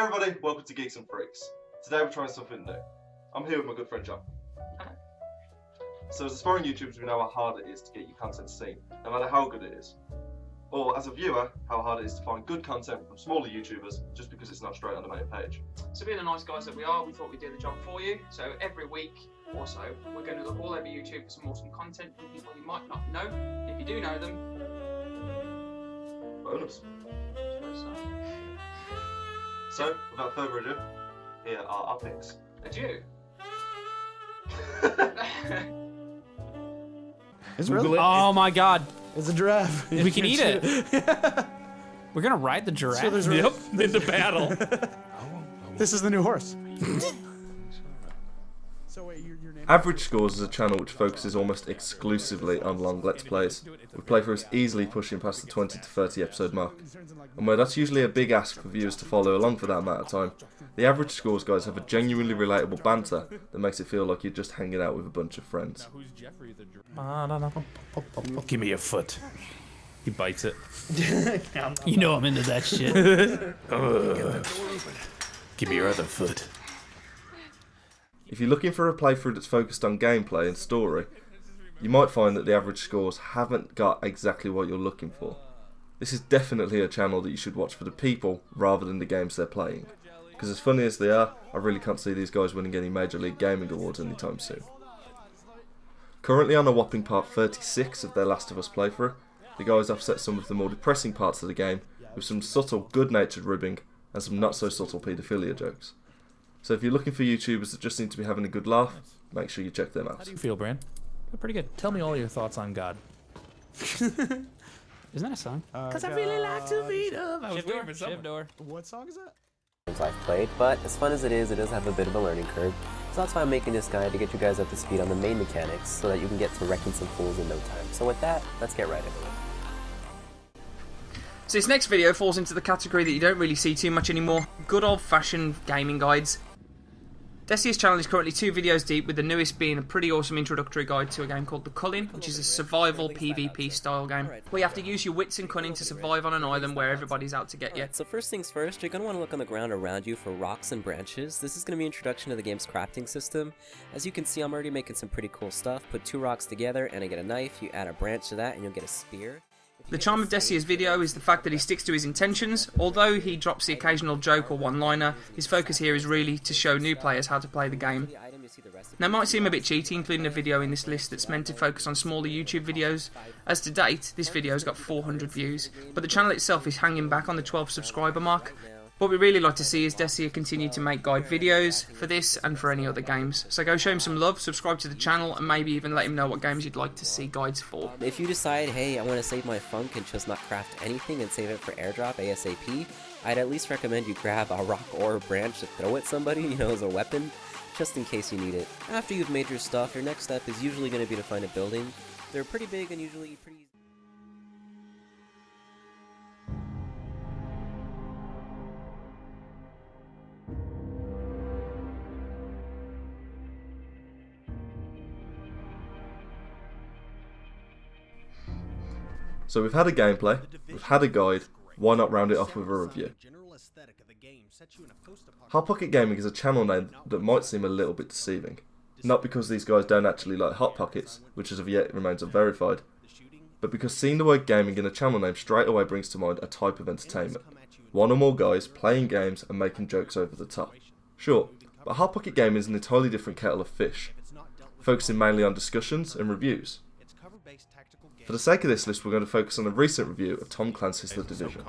Hey everybody, welcome to Geeks and Freaks. Today we're trying something new. I'm here with my good friend John. So as aspiring YouTubers, we know how hard it is to get your content seen, no matter how good it is. Or as a viewer, how hard it is to find good content from smaller YouTubers just because it's not straight on the main page. So being the nice guys that we are, we thought we'd do the job for you. So every week or so, we're going to look all over YouTube for some awesome content from people you might not know. If you do know them, bonus. So, without further ado, here are our picks. Adieu. Is it really? Oh my god. It's a giraffe. We can eat it. We're gonna ride the giraffe. So there's yep, into battle. This is the new horse. So wait, your name? Average Scores is a channel which focuses almost exclusively on long Let's Plays, with playthroughs easily pushing past the 20 to 30 episode mark. And where that's usually a big ask for viewers to follow along for that amount of time, the Average Scores guys have a genuinely relatable banter that makes it feel like you're just hanging out with a bunch of friends. Give me your foot. He bites it. You know I'm into that shit. Give me your other foot. If you're looking for a playthrough that's focused on gameplay and story, you might find that the Average Scores haven't got exactly what you're looking for. This is definitely a channel that you should watch for the people rather than the games they're playing. Because as funny as they are, I really can't see these guys winning any Major League Gaming awards anytime soon. Currently on a whopping part 36 of their Last of Us playthrough, the guys offset some of the more depressing parts of the game with some subtle good-natured ribbing and some not so subtle paedophilia jokes. So if you're looking for YouTubers that just seem to be having a good laugh, make sure you check them out. How do you feel, Bran? Feel pretty good. Tell me all your thoughts on God. Isn't that a song? Because I really like to beat up. Shiv door. What song is that? I've played, but as fun as it does have a bit of a learning curve. So that's why I'm making this guide to get you guys up to speed on the main mechanics so that you can get to wrecking some fools in no time. So with that, let's get right into it. So this next video falls into the category that you don't really see too much anymore. Good old-fashioned gaming guides. Dessia's channel is currently 2 videos deep, with the newest being a pretty awesome introductory guide to a game called the Culling, which is a survival PvP style game, where you have to use your wits and cunning to survive on an island where everybody's out to get you. So first things first, you're going to want to look on the ground around you for rocks and branches. This is going to be an introduction to the game's crafting system. As you can see, I'm already making some pretty cool stuff. Put 2 rocks together and I get a knife, you add a branch to that and you'll get a spear. The charm of Dessia's video is the fact that he sticks to his intentions. Although he drops the occasional joke or one-liner, his focus here is really to show new players how to play the game. Now it might seem a bit cheaty including a video in this list that's meant to focus on smaller YouTube videos, as to date this video's got 400 views, but the channel itself is hanging back on the 12 subscriber mark. What we really like to see is Dessia continue to make guide videos for this and for any other games. So go show him some love, subscribe to the channel, and maybe even let him know what games you'd like to see guides for. If you decide, hey, I want to save my funk and just not craft anything and save it for airdrop ASAP, I'd at least recommend you grab a rock or a branch to throw at somebody, as a weapon, just in case you need it. After you've made your stuff, your next step is usually going to be to find a building. They're pretty big and usually pretty easy. So we've had a gameplay, we've had a guide, why not round it off with a review? Hawtpocket Gaming is a channel name that might seem a little bit deceiving. Not because these guys don't actually like Hawtpockets, which as of yet remains unverified, but because seeing the word gaming in a channel name straight away brings to mind a type of entertainment. One or more guys playing games and making jokes over the top. Sure, but Hawtpocket Gaming is an entirely different kettle of fish, focusing mainly on discussions and reviews. For the sake of this list, we're going to focus on a recent review of Tom Clancy's The Division.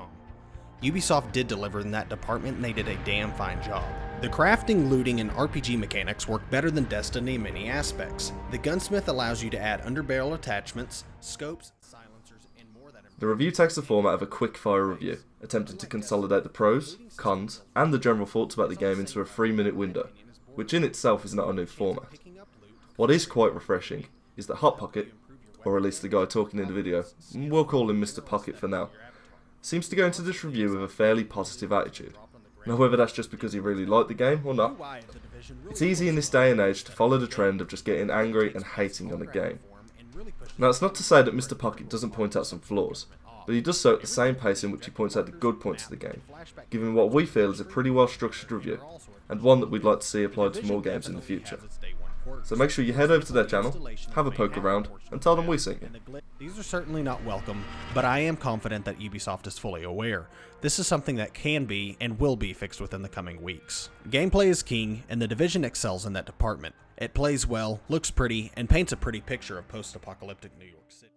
Ubisoft did deliver in that department and they did a damn fine job. The crafting, looting, and RPG mechanics work better than Destiny in many aspects. The gunsmith allows you to add underbarrel attachments, scopes, silencers, and more that... The review takes the format of a quick-fire review, attempting to consolidate the pros, cons, and the general thoughts about the game into a 3-minute window, which in itself is not a new format. What is quite refreshing is that Hawtpocket, or at least the guy talking in the video, we'll call him Mr. Pocket for now, seems to go into this review with a fairly positive attitude. Now whether that's just because he really liked the game or not, it's easy in this day and age to follow the trend of just getting angry and hating on a game. Now it's not to say that Mr. Pocket doesn't point out some flaws. but he does so at the same pace in which he points out the good points of the game, giving what we feel is a pretty well structured review, and one that we'd like to see applied to more games in the future. So make sure you head over to their channel, have a poke around, and tell them we sent you. These are certainly not welcome, but I am confident that Ubisoft is fully aware. This is something that can be and will be fixed within the coming weeks. Gameplay is king, and the Division excels in that department. It plays well, looks pretty, and paints a pretty picture of post-apocalyptic New York City.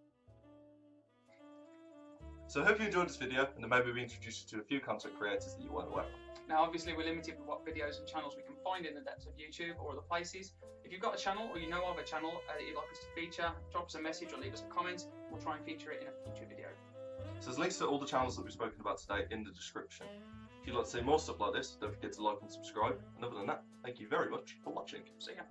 So I hope you enjoyed this video, and then maybe we introduced you to a few content creators that you weren't aware of. Now, obviously, we're limited with what videos and channels we can find in the depths of YouTube or other places. If you've got a channel or you know of a channel that you'd like us to feature, drop us a message or leave us a comment. We'll try and feature it in a future video. So there's links to all the channels that we've spoken about today in the description. If you'd like to see more stuff like this, don't forget to like and subscribe. And other than that, thank you very much for watching. See ya.